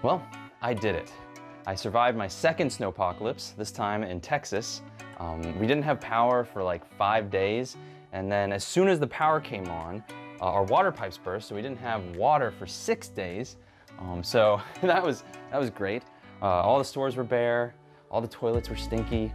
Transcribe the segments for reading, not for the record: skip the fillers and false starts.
Well, I did it. I survived my second snowpocalypse, this time in Texas. We didn't have power for like 5 days, and then as soon as the power came on, our water pipes burst, so we didn't have water for 6 days. So that was great. All the stores were bare, all the toilets were stinky,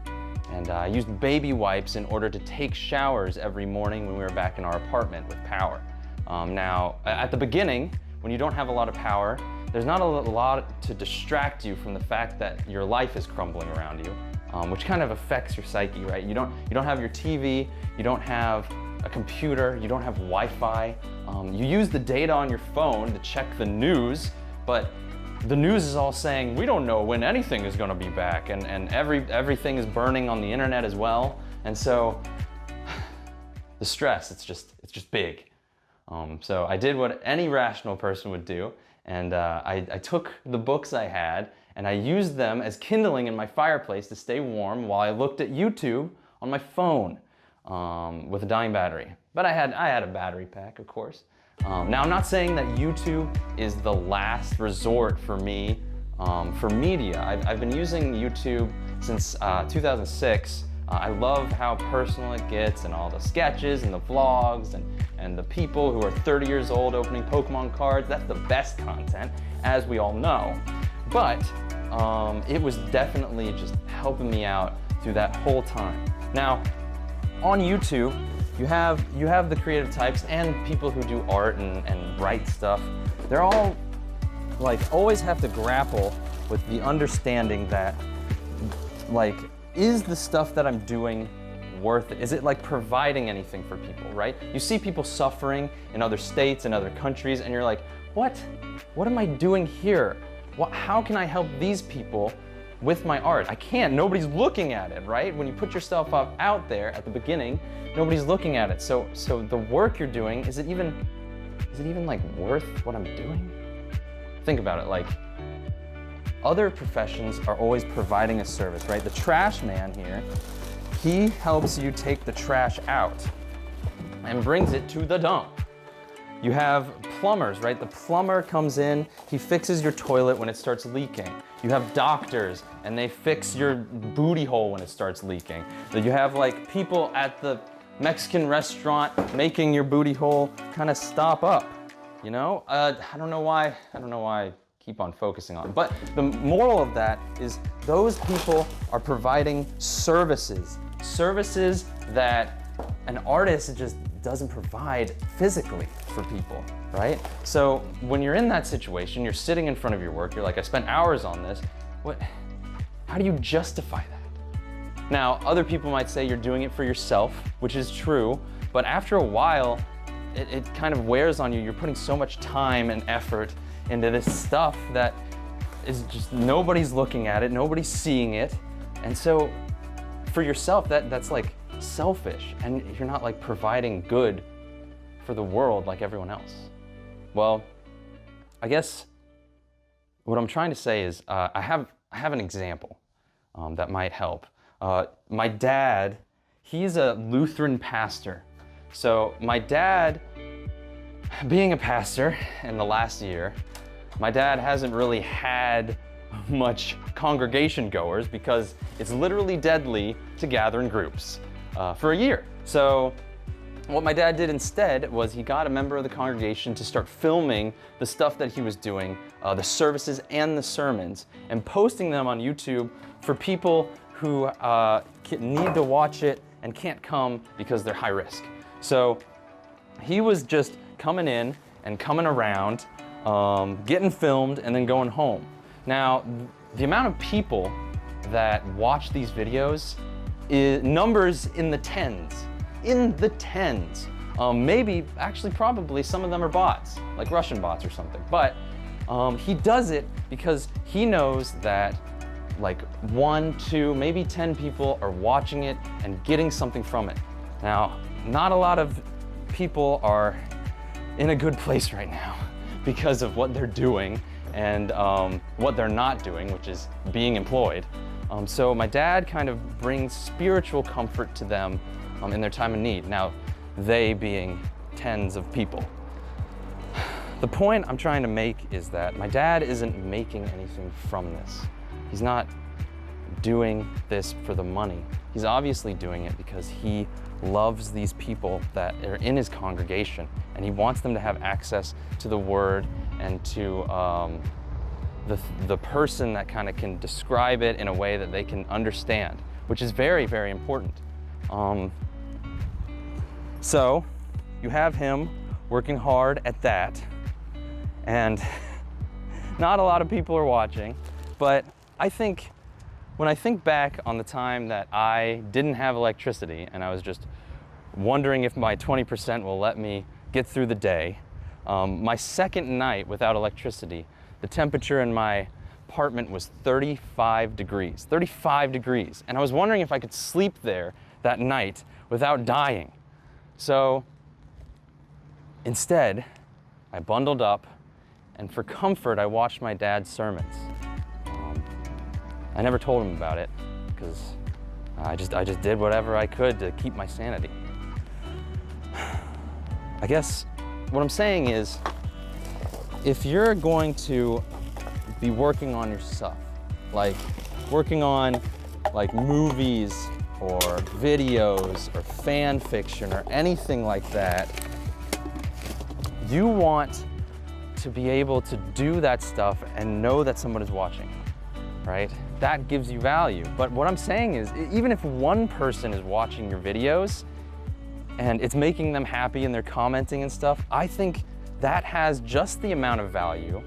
and I used baby wipes in order to take showers every morning when we were back in our apartment with power. Now, at the beginning, when you don't have a lot of power, there's not a lot to distract you from the fact that your life is crumbling around you, which kind of affects your psyche, right? You don't have your TV, you don't have a computer, you don't have Wi-Fi. You use the data on your phone to check the news, but the news is all saying, we don't know when anything is gonna be back, and everything is burning on the internet as well. And so the stress, it's just big. So I did what any rational person would do, and I took the books I had and I used them as kindling in my fireplace to stay warm while I looked at YouTube on my phone with a dying battery. But I had a battery pack, of course. Now, I'm not saying that YouTube is the last resort for me for media. I've been using YouTube since 2006. I love how personal it gets, and all the sketches and the vlogs and the people who are 30 years old opening Pokemon cards. That's the best content, as we all know. But it was definitely just helping me out through that whole time. Now, on YouTube, you have the creative types and people who do art and write stuff. They're all like always have to grapple with the understanding that, like, is the stuff that I'm doing worth it? Is it like providing anything for people, right? You see people suffering in other states and other countries, and you're like, what am I doing here? How can I help these people with my art? I can't, nobody's looking at it, right? When you put yourself up out there at the beginning, nobody's looking at it. So the work you're doing, is it even like worth what I'm doing? Think about it, like, other professions are always providing a service, right? The trash man here, he helps you take the trash out and brings it to the dump. You have plumbers, right? The plumber comes in, he fixes your toilet when it starts leaking. You have doctors, and they fix your booty hole when it starts leaking. You have like people at the Mexican restaurant making your booty hole kind of stop up, you know? I don't know why I keep on focusing on it. But the moral of that is those people are providing services that an artist just doesn't provide physically for people, right? So when you're in that situation, you're sitting in front of your work, you're like, I spent hours on this. How do you justify that? Now, other people might say you're doing it for yourself, which is true, but after a while, it kind of wears on you. You're putting so much time and effort into this stuff that is just, nobody's looking at it, nobody's seeing it. And so for yourself, that's like selfish, and you're not like providing good for the world like everyone else. Well, I guess what I'm trying to say is I have an example that might help. My dad, he's a Lutheran pastor. So my dad, being a pastor in the last year, my dad hasn't really had much congregation goers because it's literally deadly to gather in groups for a year. So what my dad did instead was he got a member of the congregation to start filming the stuff that he was doing, the services and the sermons, and posting them on YouTube for people who need to watch it and can't come because they're high risk. So he was just coming in and coming around, getting filmed and then going home. Now, the amount of people that watch these videos is numbers in the tens. Maybe, actually probably some of them are bots, like Russian bots or something. But he does it because he knows that like 1, 2, maybe 10 people are watching it and getting something from it. Now, not a lot of people are in a good place right now because of what they're doing and what they're not doing, which is being employed. So my dad kind of brings spiritual comfort to them in their time of need. Now, they being tens of people. The point I'm trying to make is that my dad isn't making anything from this. He's not doing this for the money. He's obviously doing it because he loves these people that are in his congregation, and he wants them to have access to the Word and to the person that kind of can describe it in a way that they can understand, which is very, very important. So you have him working hard at that, and not a lot of people are watching, but I think when I think back on the time that I didn't have electricity and I was just wondering if my 20% will let me get through the day, my second night without electricity, the temperature in my apartment was 35 degrees, 35 degrees. And I was wondering if I could sleep there that night without dying. So instead, I bundled up, and for comfort, I watched my dad's sermons. I never told him about it because I just did whatever I could to keep my sanity. I guess what I'm saying is, if you're going to be working on your stuff, like working on like movies or videos or fan fiction or anything like that, you want to be able to do that stuff and know that someone is watching, right? That gives you value. But what I'm saying is, even if one person is watching your videos and it's making them happy and they're commenting and stuff, I think that has just the amount of value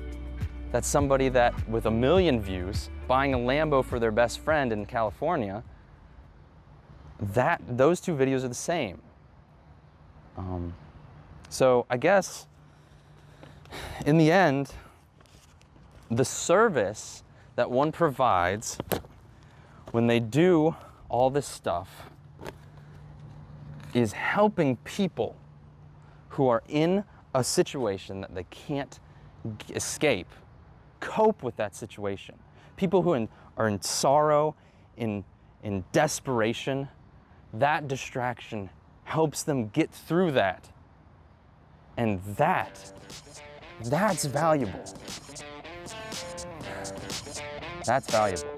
that somebody that with 1 million views buying a Lambo for their best friend in California, those two videos are the same. So I guess in the end, the service that one provides when they do all this stuff is helping people who are in a situation that they can't escape, cope with that situation. People who are in sorrow, in desperation, that distraction helps them get through that. And that's valuable. That's valuable.